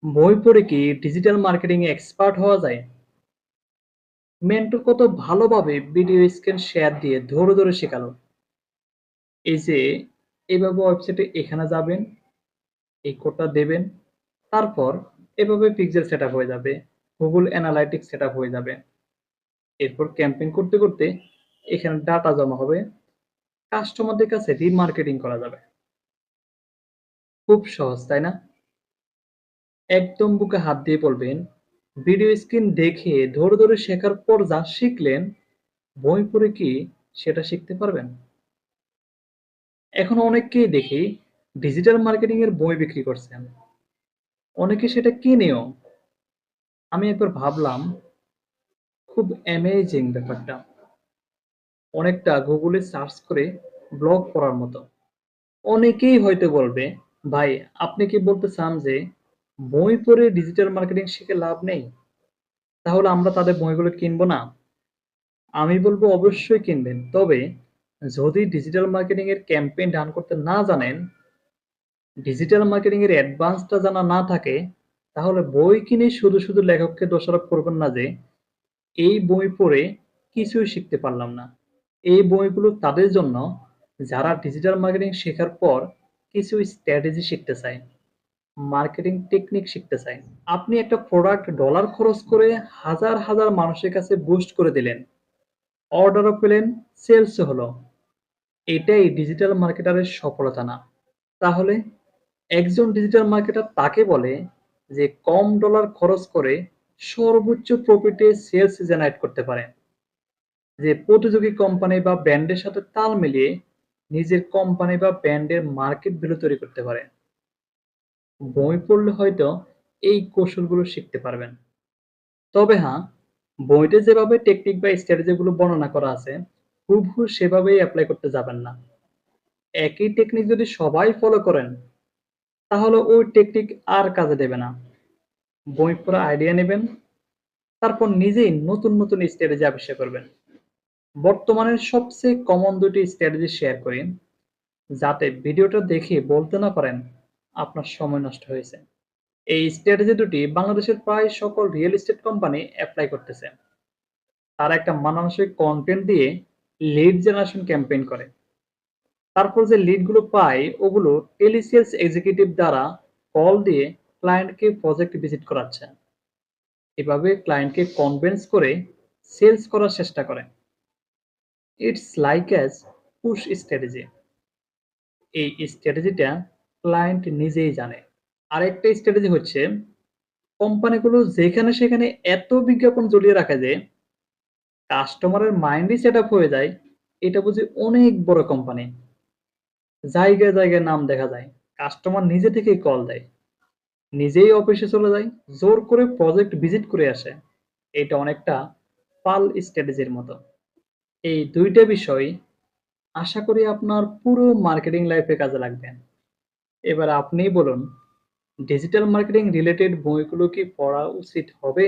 বই পড়ে কি ডিজিটাল মার্কেটিং এ এক্সপার্ট হওয়া যায়? মেন্টর কত ভালোভাবে ভিডিও স্ক্রিন শেয়ার দিয়ে ধরে ধরে শেখালো। এই যে এভাবে ওয়েবসাইটে এখানে যাবেন, এই কোডটা দেবেন, তারপর এভাবে পিক্সেল সেটআপ হয়ে যাবে, গুগল অ্যানালাইটিক্স সেটআপ হয়ে যাবে। এরপর ক্যাম্পেইন করতে করতে এখানে ডাটা জমা হবে, কাস্টমারদের কাছে রিমার্কেটিং করা যাবে। খুব সহজ, তাই না? একদম বুকে হাত দিয়ে বলবেন, ভিডিও স্ক্রিন দেখে ধরে ধরে শেখার পর যা শিখলেন, বই পড়ে কি সেটা শিখতে পারবেন? এখন অনেককেই দেখি ডিজিটাল মার্কেটিং এর বই বিক্রি করছেন। অনেকে সেটা কিনেও। আমি একবার ভাবলাম, খুব অ্যামেজিং ব্যাপারটা। অনেকটা গুগলে সার্চ করে ব্লগ পড়ার মতো। অনেকেই হয়তো বলবে, ভাই আপনি কি বলতে চান যে বই পড়ে ডিজিটাল মার্কেটিং শিখে লাভ নেই? তাহলে আমরা তাদের বইগুলো কিনবো না? আমি বলবো অবশ্যই কিনবেন। তবে যদি ডিজিটাল মার্কেটিং এর ক্যাম্পেইন রান করতে না জানেন, ডিজিটাল মার্কেটিং এর অ্যাডভান্সটা জানা না থাকে, তাহলে বই কিনে শুধু শুধু লেখককে দোষারোপ করবেন না যে এই বই পড়ে কিছুই শিখতে পারলাম না। এই বইগুলো তাদের জন্য যারা ডিজিটাল মার্কেটিং শেখার পর কিছু স্ট্র্যাটেজি শিখতে চায়, মার্কেটিং টেকনিক শিখতে চায়। আপনি একটা প্রোডাক্ট ডলার খরচ করে হাজার হাজার মানুষের কাছে বুস্ট করে দিলেন, অর্ডারও পেলেন, সেলসও হলো। এটাই ডিজিটাল মার্কেটারের সফলতা না। তাহলে একজন ডিজিটাল মার্কেটার তাকে বলে যে কম ডলার খরচ করে সর্বোচ্চ প্রফিটে সেলস জেনারেট করতে পারে, যে প্রতিযোগী কোম্পানি বা ব্র্যান্ডের সাথে তাল মিলিয়ে নিজের কোম্পানি বা ব্র্যান্ডের মার্কেট ভ্যালু তৈরি করতে পারে। বই পড়লে হয়তো এই কৌশলগুলো শিখতে পারবেন। তবে হ্যাঁ, বইতে যেভাবে টেকনিক বা স্ট্র্যাটেজি গুলো বর্ণনা করা আছে, হুবহু সেভাবেই অ্যাপ্লাই করতে যাবেন না। একই টেকনিক যদি সবাই ফলো করেন, তাহলে ওই টেকনিক আর কাজে দেবে না। বই পড়া আইডিয়া নেবেন, তারপর নিজেই নতুন নতুন স্ট্র্যাটেজি আবিষ্কার করবেন। বর্তমানের সবচেয়ে কমন দুটি স্ট্র্যাটেজি শেয়ার করি, যাতে ভিডিওটা দেখে বলতে না পারেন আপনার সময় নষ্ট হয়েছে। এই স্ট্র্যাটেজি দুটি বাংলাদেশের প্রায় সকল রিয়েল এস্টেট কোম্পানি অ্যাপ্লাই করতেছে। তারা একটা মানানসই কন্টেন্ট দিয়ে লিড জেনারেশন ক্যাম্পেইন করে। তারপর যে লিড গুলো পায় ওগুলো টেলিসেলস এক্সিকিউটিভ দ্বারা কল দিয়ে ক্লায়েন্টকে প্রজেক্ট ভিজিট করাচ্ছে। এভাবে ক্লায়েন্টকে কনভিন্স করে সেলস করার চেষ্টা করে। It's like as push strategy. এই স্ট্র্যাটেজিটা ক্লায়েন্ট নিজেই জানে। আরেকটা স্ট্র্যাটেজি হচ্ছে, কোম্পানিগুলো যেখানে সেখানে এত বিজ্ঞাপন ঝুলিয়ে রাখে যে কাস্টমারের মাইন্ডই সেট আপ হয়ে যায় এটা বুঝি অনেক বড় কোম্পানি। জায়গায় জায়গায় নাম দেখা যায়, কাস্টমার নিজে থেকেই কল দেয়, নিজেই অফিসে চলে যায়, জোর করে প্রজেক্ট ভিজিট করে আসে। এটা অনেকটা পাল স্ট্র্যাটেজির মতো। এই দুইটা বিষয় আশা করি আপনার পুরো মার্কেটিং লাইফে কাজে লাগবে। এবার আপনিই বলুন, ডিজিটাল মার্কেটিং রিলেটেড বইগুলো কি পড়া উচিত হবে?